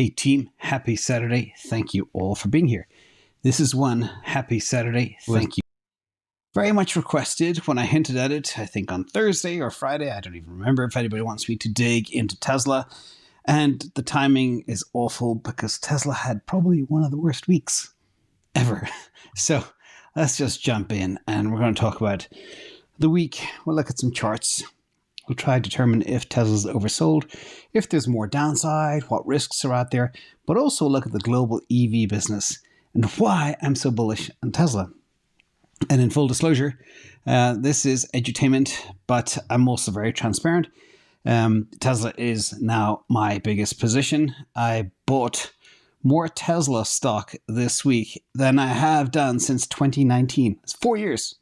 Hey team, happy Saturday. Thank you all for being here. This is one happy Saturday. Thank you. Very much requested when I hinted at it, I think on Thursday or Friday. I don't even remember if anybody wants me to dig into Tesla. And the timing is awful because Tesla had probably one of the worst weeks ever. So let's just jump in and we're going to talk about the week. We'll look at some charts. We'll try to determine if Tesla's oversold, if there's more downside, what risks are out there, but also look at the global EV business and why I'm so bullish on Tesla. And in full disclosure, this is edutainment, but I'm also very transparent. Tesla is now my biggest position. I bought more Tesla stock this week than I have done since 2019. It's 4 years.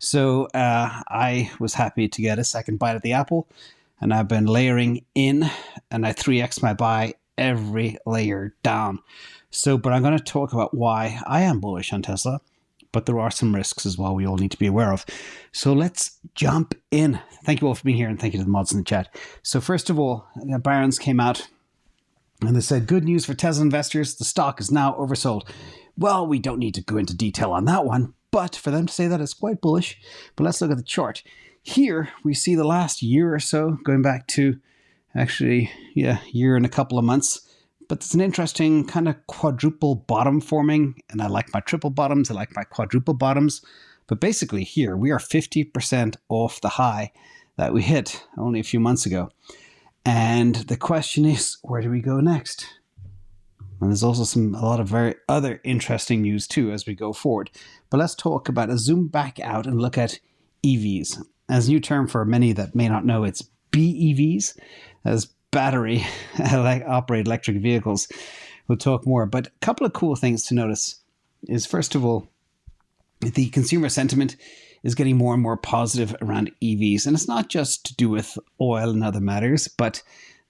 So I was happy to get a second bite at the apple, and I've been layering in, and I 3x my buy every layer down. But I'm going to talk about why I am bullish on Tesla, but there are some risks as well we all need to be aware of. So let's jump in. Thank you all for being here, and thank you to the mods in the chat. So first of all, Barron's came out and they said, good news for Tesla investors, the stock is now oversold. Well, we don't need to go into detail on that one, but for them to say that is quite bullish. But let's look at the chart. Here we see the last year or so, going back to actually, year and a couple of months. But it's an interesting kind of quadruple bottom forming. And I like my triple bottoms. I like my quadruple bottoms. But basically here we are 50% off the high that we hit only a few months ago. And the question is, where do we go next? And there's also a lot of very other interesting news too as we go forward. But let's talk about a zoom back out and look at EVs. As a new term for many that may not know, it's BEVs, as battery operated electric vehicles. We'll talk more. But a couple of cool things to notice is, first of all, the consumer sentiment is getting more and more positive around EVs. And it's not just to do with oil and other matters, but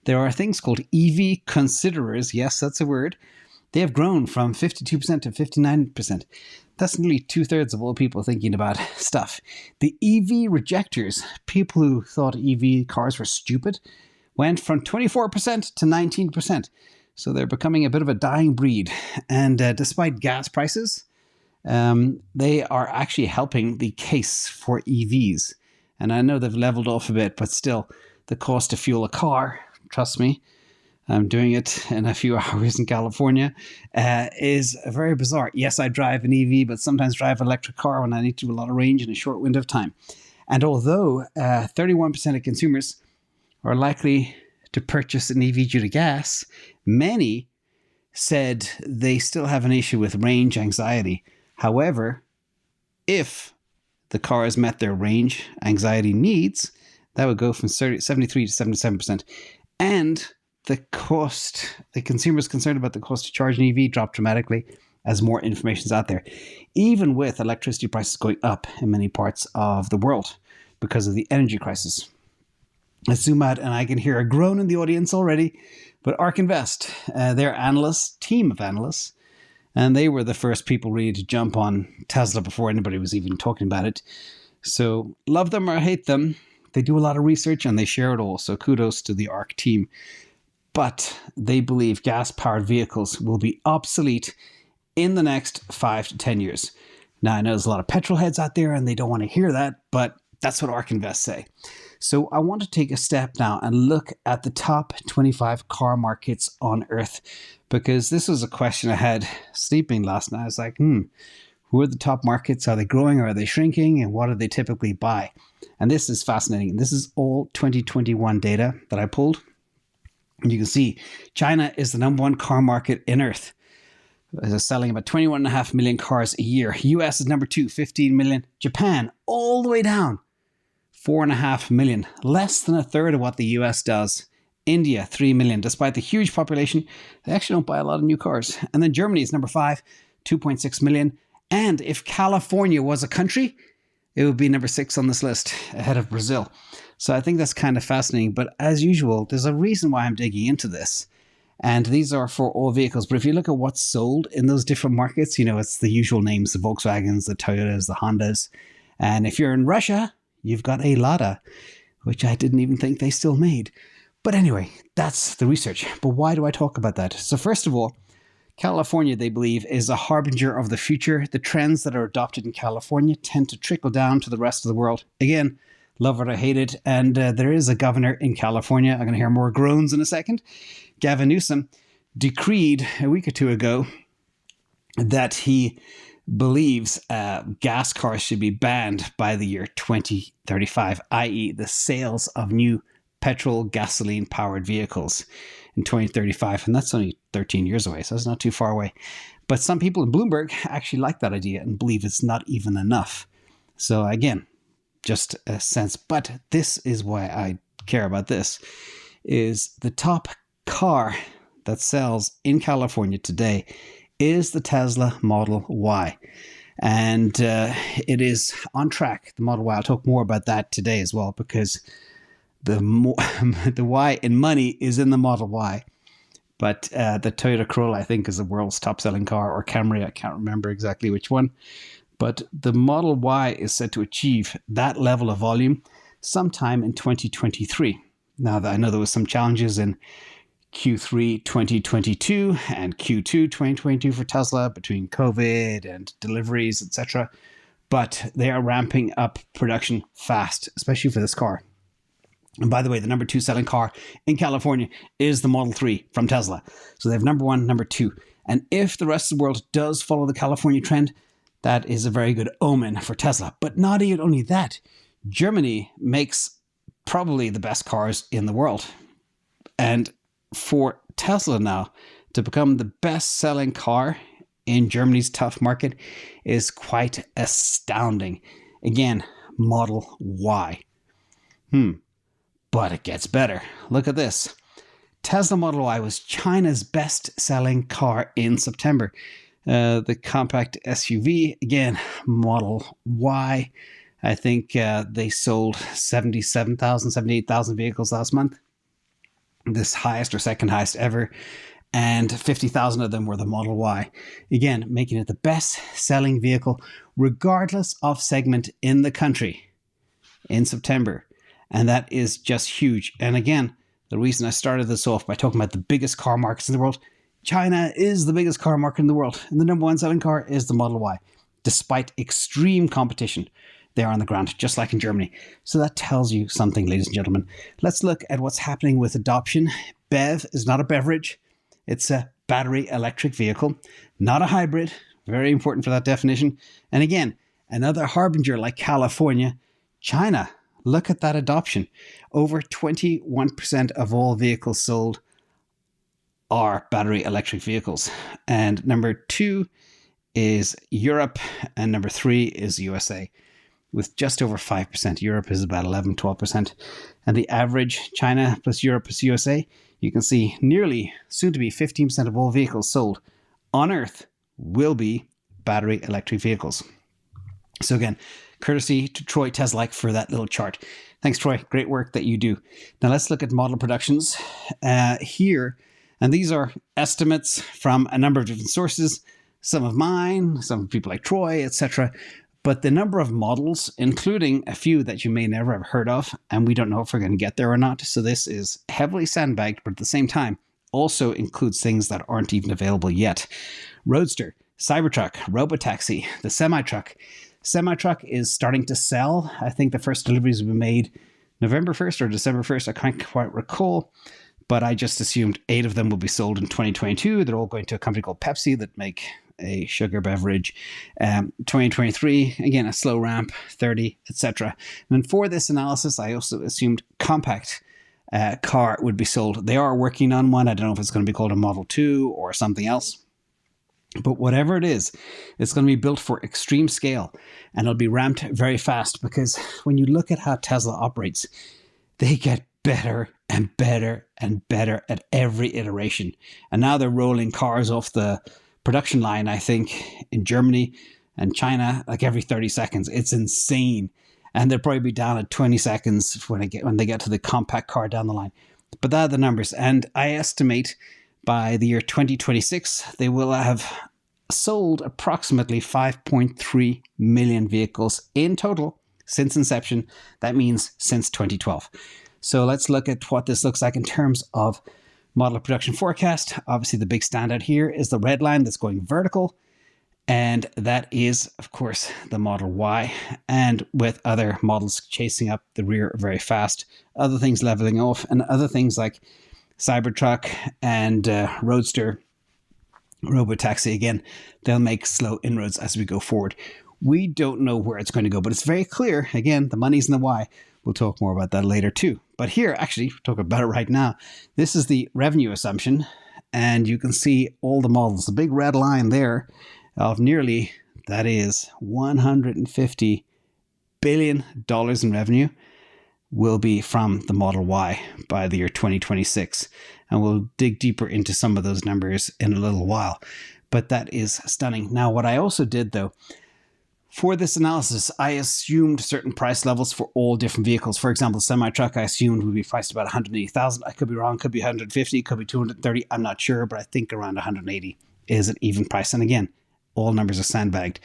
there are things called EV considerers. Yes, that's a word. They have grown from 52% to 59%. That's nearly 2/3 of all people thinking about stuff. The EV rejectors, people who thought EV cars were stupid, went from 24% to 19%. So they're becoming a bit of a dying breed. And despite gas prices, they are actually helping the case for EVs. And I know they've leveled off a bit, but still, the cost to fuel a car, trust me, I'm doing it in a few hours in California, is very bizarre. Yes, I drive an EV, but sometimes drive an electric car when I need to do a lot of range in a short window of time. And although 31% of consumers are likely to purchase an EV due to gas, many said they still have an issue with range anxiety. However, if the cars met their range anxiety needs, that would go from 73 to 77%. And the consumers concerned about the cost to charge an EV dropped dramatically as more information is out there, even with electricity prices going up in many parts of the world because of the energy crisis. Let's zoom out, and I can hear a groan in the audience already. But ARK Invest, their team of analysts, and they were the first people really to jump on Tesla before anybody was even talking about it. So love them or hate them, they do a lot of research and they share it all. So kudos to the ARK team. But they believe gas-powered vehicles will be obsolete in the next 5 to 10 years. Now, I know there's a lot of petrol heads out there and they don't want to hear that, but that's what ARK Invest say. So I want to take a step now and look at the top 25 car markets on Earth, because this was a question I had sleeping last night. I was like, who are the top markets? Are they growing or are they shrinking? And what do they typically buy? And this is fascinating. This is all 2021 data that I pulled. And you can see China is the #1 car market in Earth. They're selling about 21.5 million cars a year. US is number 2, 15 million. Japan, all the way down, 4.5 million, less than a third of what the US does. India, 3 million. Despite the huge population, they actually don't buy a lot of new cars. And then Germany is number 5, 2.6 million. And if California was a country, it would be number 6 on this list, ahead of Brazil. So I think that's kind of fascinating. But as usual, there's a reason why I'm digging into this. And these are for all vehicles. But if you look at what's sold in those different markets, it's the usual names, the Volkswagens, the Toyotas, the Hondas. And if you're in Russia, you've got a Lada, which I didn't even think they still made. But anyway, that's the research. But why do I talk about that? So first of all, California, they believe, is a harbinger of the future. The trends that are adopted in California tend to trickle down to the rest of the world. Again, love it or hate it. And there is a governor in California. I'm going to hear more groans in a second. Gavin Newsom decreed a week or two ago that he believes gas cars should be banned by the year 2035, i.e. the sales of new petrol, gasoline-powered vehicles in 2035. And that's only 13 years away, so it's not too far away. But some people in Bloomberg actually like that idea and believe it's not even enough. So again, just a sense. But this is why I care about this, is the top car that sells in California today is the Tesla Model Y. And it is on track, the Model Y. I'll talk more about that today as well, because the Y in money is in the Model Y. But the Toyota Corolla, I think, is the world's top-selling car, or Camry. I can't remember exactly which one. But the Model Y is set to achieve that level of volume sometime in 2023. Now, I know there was some challenges in Q3 2022 and Q2 2022 for Tesla between COVID and deliveries, etc. But they are ramping up production fast, especially for this car. And by the way, the number 2 selling car in California is the Model 3 from Tesla. So they have number 1, number 2. And if the rest of the world does follow the California trend, that is a very good omen for Tesla. But not even only that, Germany makes probably the best cars in the world. And for Tesla now to become the best selling car in Germany's tough market is quite astounding. Again, Model Y. But it gets better. Look at this. Tesla Model Y was China's best-selling car in September. The compact SUV, again, Model Y. I think they sold 77,000, 78,000 vehicles last month. This highest or second highest ever. And 50,000 of them were the Model Y. Again, making it the best-selling vehicle, regardless of segment in the country in September. And that is just huge. And again, the reason I started this off by talking about the biggest car markets in the world, China is the biggest car market in the world. And the number 1 selling car is the Model Y. Despite extreme competition there on the ground, just like in Germany. So that tells you something, ladies and gentlemen. Let's look at what's happening with adoption. BEV is not a beverage. It's a battery electric vehicle, not a hybrid. Very important for that definition. And again, another harbinger like California, China. Look at that adoption. Over 21% of all vehicles sold are battery electric vehicles. And number 2 is Europe, and number 3 is USA, with just over 5%. Europe is about 11, 12%. And the average, China plus Europe plus USA, you can see nearly, soon to be 15% of all vehicles sold on Earth will be battery electric vehicles. So again, courtesy to Troy Teslike for that little chart. Thanks, Troy. Great work that you do. Now let's look at model productions here. And these are estimates from a number of different sources, some of mine, some people like Troy, etc. But the number of models, including a few that you may never have heard of, and we don't know if we're going to get there or not. So this is heavily sandbagged, but at the same time, also includes things that aren't even available yet. Roadster, Cybertruck, Robotaxi, the semi-truck. Semi-truck is starting to sell. I think the first deliveries will be made November 1st or December 1st. I can't quite recall, but I just assumed 8 of them will be sold in 2022. They're all going to a company called Pepsi that make a sugar beverage. 2023, again, a slow ramp, 30, etc. And for this analysis, I also assumed compact car would be sold. They are working on one. I don't know if it's going to be called a Model 2 or something else. But whatever it is, it's going to be built for extreme scale, and it'll be ramped very fast, because when you look at how Tesla operates, they get better and better and better at every iteration. And now they're rolling cars off the production line, I think, in Germany and China, like every 30 seconds. It's insane. And they'll probably be down at 20 seconds when they get to the compact car down the line. But that are the numbers. And I estimate by the year 2026, they will have sold approximately 5.3 million vehicles in total since inception. That means since 2012. So let's look at what this looks like in terms of model production forecast. Obviously, the big standout here is the red line that's going vertical. And that is, of course, the Model Y. And with other models chasing up the rear very fast, other things leveling off, and other things like Cybertruck and Roadster, Robotaxi, again, they'll make slow inroads as we go forward. We don't know where it's going to go, but it's very clear. Again, the money's in the Y. We'll talk more about that later too. But here, actually, we'll talk about it right now. This is the revenue assumption, and you can see all the models. The big red line there of nearly, that is $150 billion in revenue will be from the Model Y by the year 2026. And we'll dig deeper into some of those numbers in a little while. But that is stunning. Now, what I also did, though, for this analysis, I assumed certain price levels for all different vehicles. For example, semi-truck, I assumed would be priced about $180,000. I could be wrong, could be $150, could be $230. I'm not sure, but I think around $180 is an even price. And again, all numbers are sandbagged.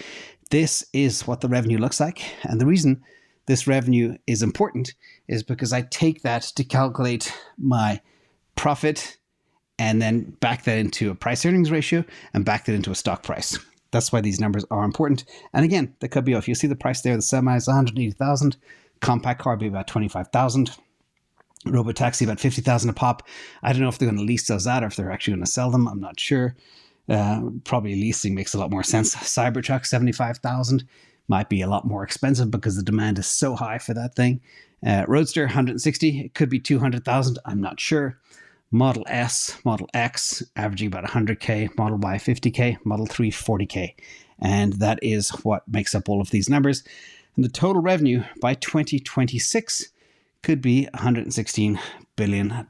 This is what the revenue looks like. And the reason this revenue is important is because I take that to calculate my profit and then back that into a price earnings ratio and back that into a stock price. That's why these numbers are important. And again, they could be off. You see the price there, the semi is 180,000, compact car be about 25,000, Robotaxi about 50,000 a pop. I don't know if they're going to lease those out or if they're actually going to sell them. I'm not sure. Probably leasing makes a lot more sense. Cybertruck 75,000 might be a lot more expensive because the demand is so high for that thing. Roadster 160, it could be 200,000. I'm not sure. Model S, Model X, averaging about 100K, Model Y 50K, Model 3 40K. And that is what makes up all of these numbers. And the total revenue by 2026 could be $116 billion,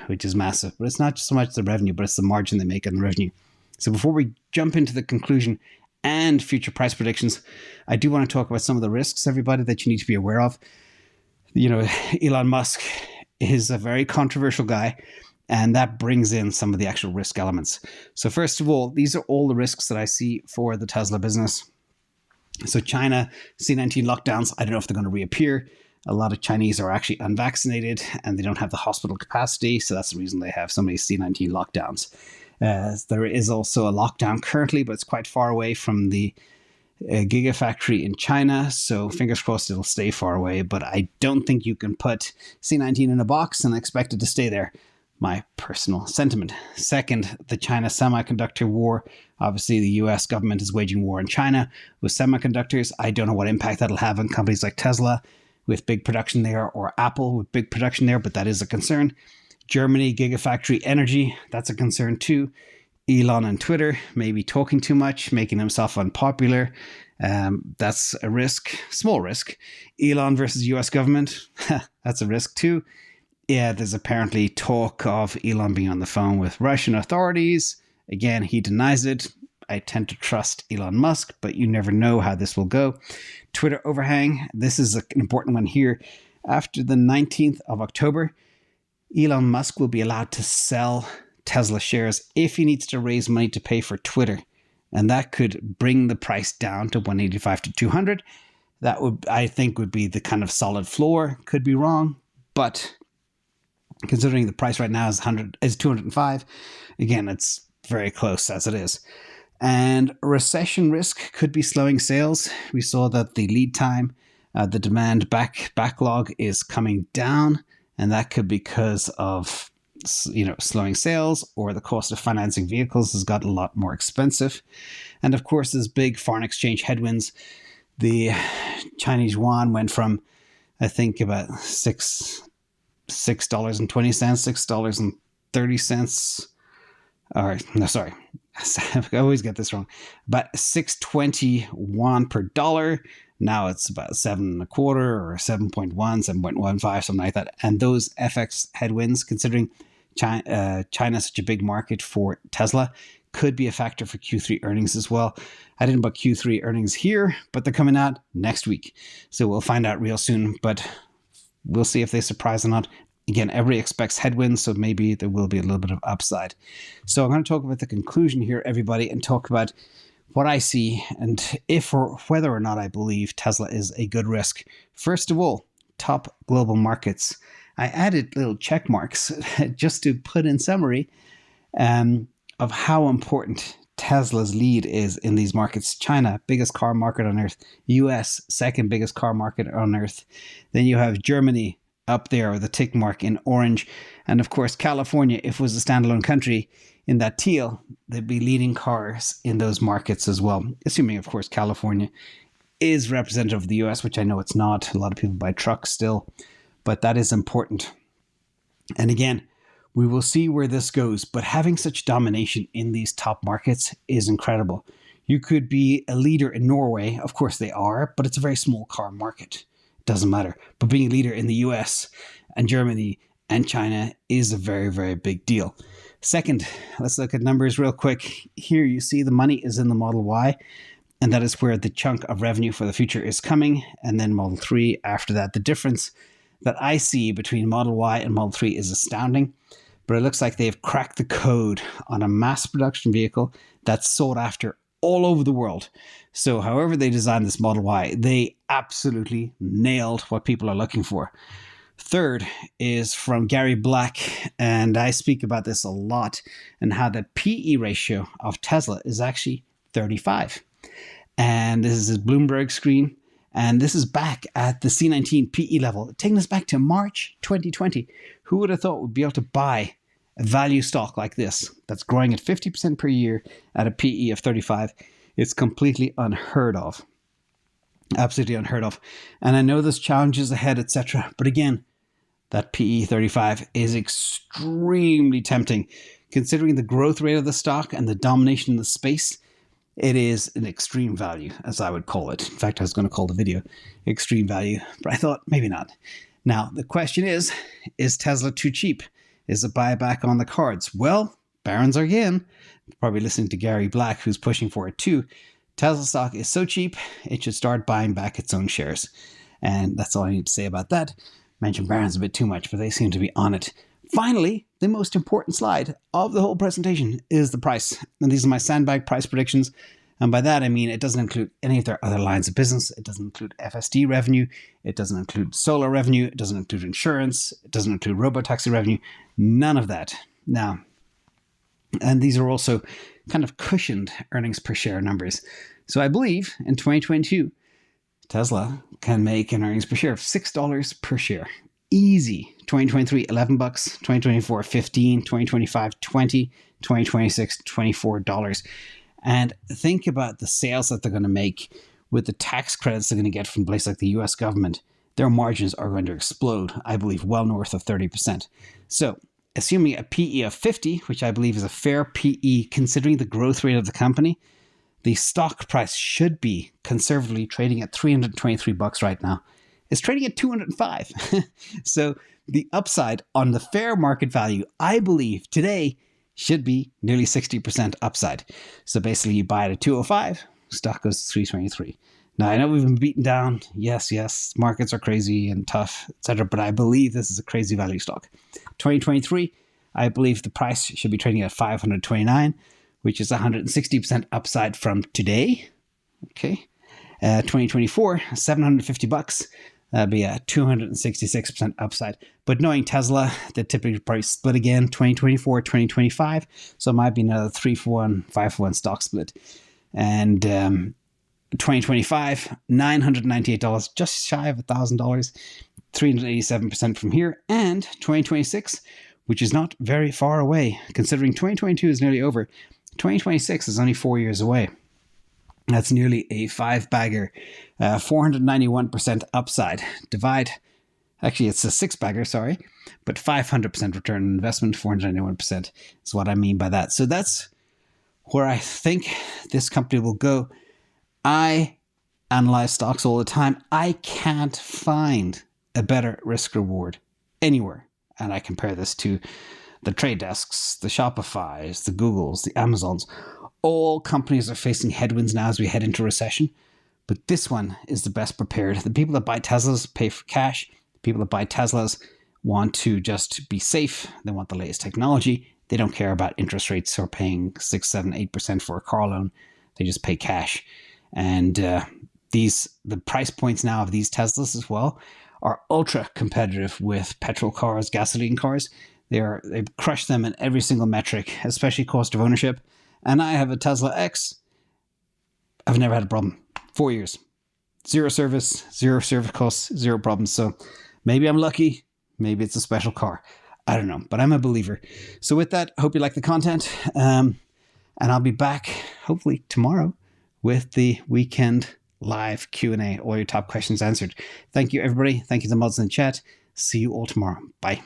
which is massive. But it's not just so much the revenue, but it's the margin they make on the revenue. So before we jump into the conclusion and future price predictions, I do want to talk about some of the risks, everybody, that you need to be aware of. You know, Elon Musk is a very controversial guy, and that brings in some of the actual risk elements. So first of all, these are all the risks that I see for the Tesla business. So China, C-19 lockdowns, I don't know if they're going to reappear. A lot of Chinese are actually unvaccinated and they don't have the hospital capacity. So that's the reason they have so many C-19 lockdowns. There is also a lockdown currently, but it's quite far away from the Gigafactory in China. So fingers crossed it'll stay far away. But I don't think you can put C-19 in a box and expect it to stay there. My personal sentiment. Second, the China semiconductor war. Obviously, the US government is waging war in China with semiconductors. I don't know what impact that'll have on companies like Tesla with big production there, or Apple with big production there, but that is a concern. Germany, Gigafactory energy, that's a concern too. Elon and Twitter maybe talking too much, making himself unpopular. That's a risk, small risk. Elon versus US government, that's a risk too. Yeah, there's apparently talk of Elon being on the phone with Russian authorities. Again, he denies it. I tend to trust Elon Musk, but you never know how this will go. Twitter overhang. This is an important one here. After the 19th of October, Elon Musk will be allowed to sell Tesla shares if he needs to raise money to pay for Twitter. And that could bring the price down to 185 to 200. That would, I think, would be the kind of solid floor. Could be wrong, but considering the price right now is 205, again, it's very close as it is. And recession risk could be slowing sales. We saw that the lead time, the demand backlog is coming down, and that could be because of slowing sales, or the cost of financing vehicles has got a lot more expensive. And of course, there's big foreign exchange headwinds. The Chinese yuan went from, I think, about $6.20, $6.30, or no, sorry, I always get this wrong, about 6.21 per dollar. Now it's about 7.25 or 7.1, 7.15, something like that. And those FX headwinds, considering China's such a big market for Tesla, could be a factor for Q3 earnings as well. I didn't book Q3 earnings here, but they're coming out next week. So we'll find out real soon, but we'll see if they surprise or not. Again, everybody expects headwinds, so maybe there will be a little bit of upside. So I'm going to talk about the conclusion here, everybody, and talk about what I see and if or whether or not I believe Tesla is a good risk. First of all, top global markets. I added little check marks just to put in summary of how important Tesla's lead is in these markets. China, biggest car market on earth. US, second biggest car market on earth. Then you have Germany up there with a tick mark in orange. And of course, California, if it was a standalone country, in that teal, they'd be leading cars in those markets as well. Assuming, of course, California is representative of the US, which I know it's not. A lot of people buy trucks still, but that is important. And again, we will see where this goes, but having such domination in these top markets is incredible. You could be a leader in Norway. Of course they are, but it's a very small car market. It doesn't matter. But being a leader in the US and Germany and China is a very, very big deal. Second, let's look at numbers real quick. Here you see the money is in the Model Y, and that is where the chunk of revenue for the future is coming. And then Model 3 after that. The difference that I see between Model Y and Model 3 is astounding. But it looks like they've cracked the code on a mass production vehicle that's sought after all over the world. So however they designed this Model Y, they absolutely nailed what people are looking for. Third is from Gary Black, and I speak about this a lot, and how the PE ratio of Tesla is actually 35. And this is his Bloomberg screen. And this is back at the C19 PE level, taking us back to March 2020. Who would have thought we'd be able to buy a value stock like this that's growing at 50% per year at a PE of 35? It's completely unheard of. Absolutely unheard of. And I know there's challenges ahead, etc. But again, that PE 35 is extremely tempting. Considering the growth rate of the stock and the domination in the space, it is an extreme value, as I would call it. In fact, I was going to call the video extreme value, but I thought maybe not. Now, the question is Tesla too cheap? Is a buyback on the cards? Well, Barron's are again, probably listening to Gary Black, who's pushing for it too. Tesla stock is so cheap, it should start buying back its own shares. And that's all I need to say about that. Mentioned Barron's a bit too much, but they seem to be on it. Finally, the most important slide of the whole presentation is the price. And these are my Sandbagged price predictions. And by that, I mean it doesn't include any of their other lines of business. It doesn't include FSD revenue. It doesn't include solar revenue. It doesn't include insurance. It doesn't include robotaxi revenue. None of that. Now, and these are also kind of cushioned earnings per share numbers. So I believe in 2022, Tesla can make an earnings per share of $6 per share. Easy. 2023, $11, 2024, $15, 2025, $20, 2026, $24. And think about the sales that they're going to make with the tax credits they're going to get from places like the US government. Their margins are going to explode, I believe, well north of 30%. So assuming a PE of 50, which I believe is a fair PE considering the growth rate of the company, the stock price should be conservatively trading at $323 right now. It's trading at 205. So the upside on the fair market value, I believe today should be nearly 60% upside. So basically you buy it at 205, stock goes to 323. Now I know we've been beaten down. Yes, markets are crazy and tough, etc. But I believe this is a crazy value stock. 2023, I believe the price should be trading at 529, which is 160% upside from today. Okay. 2024, $750. That'd be a 266% upside. But knowing Tesla, they typically probably split again 2024, 2025. So it might be another 3-for-1, 5-for-1 stock split. And 2025, $998, just shy of $1,000, 387% from here. And 2026, which is not very far away, considering 2022 is nearly over. 2026 is only 4 years away. That's nearly a 5-bagger, 491% upside. Actually it's a 6-bagger, sorry, but 500% return on investment, 491% is what I mean by that. So that's where I think this company will go. I analyze stocks all the time. I can't find a better risk reward anywhere. And I compare this to the trade desks, the Shopifys, the Googles, the Amazons. All companies are facing headwinds now as we head into recession, but this one is the best prepared. The people that buy Teslas pay for cash. The people that buy Teslas want to just be safe. They want the latest technology. They don't care about interest rates or paying 6, 7, 8% for a car loan. They just pay cash. And the price points now of these Teslas as well are ultra competitive with petrol cars, gasoline cars. They've crushed them in every single metric, especially cost of ownership. And I have a Tesla X. I've never had a problem. 4 years. Zero service costs, zero problems. So maybe I'm lucky. Maybe it's a special car. I don't know, but I'm a believer. So with that, I hope you like the content. And I'll be back hopefully tomorrow with the weekend live Q&A, all your top questions answered. Thank you, everybody. Thank you to the mods in the chat. See you all tomorrow. Bye.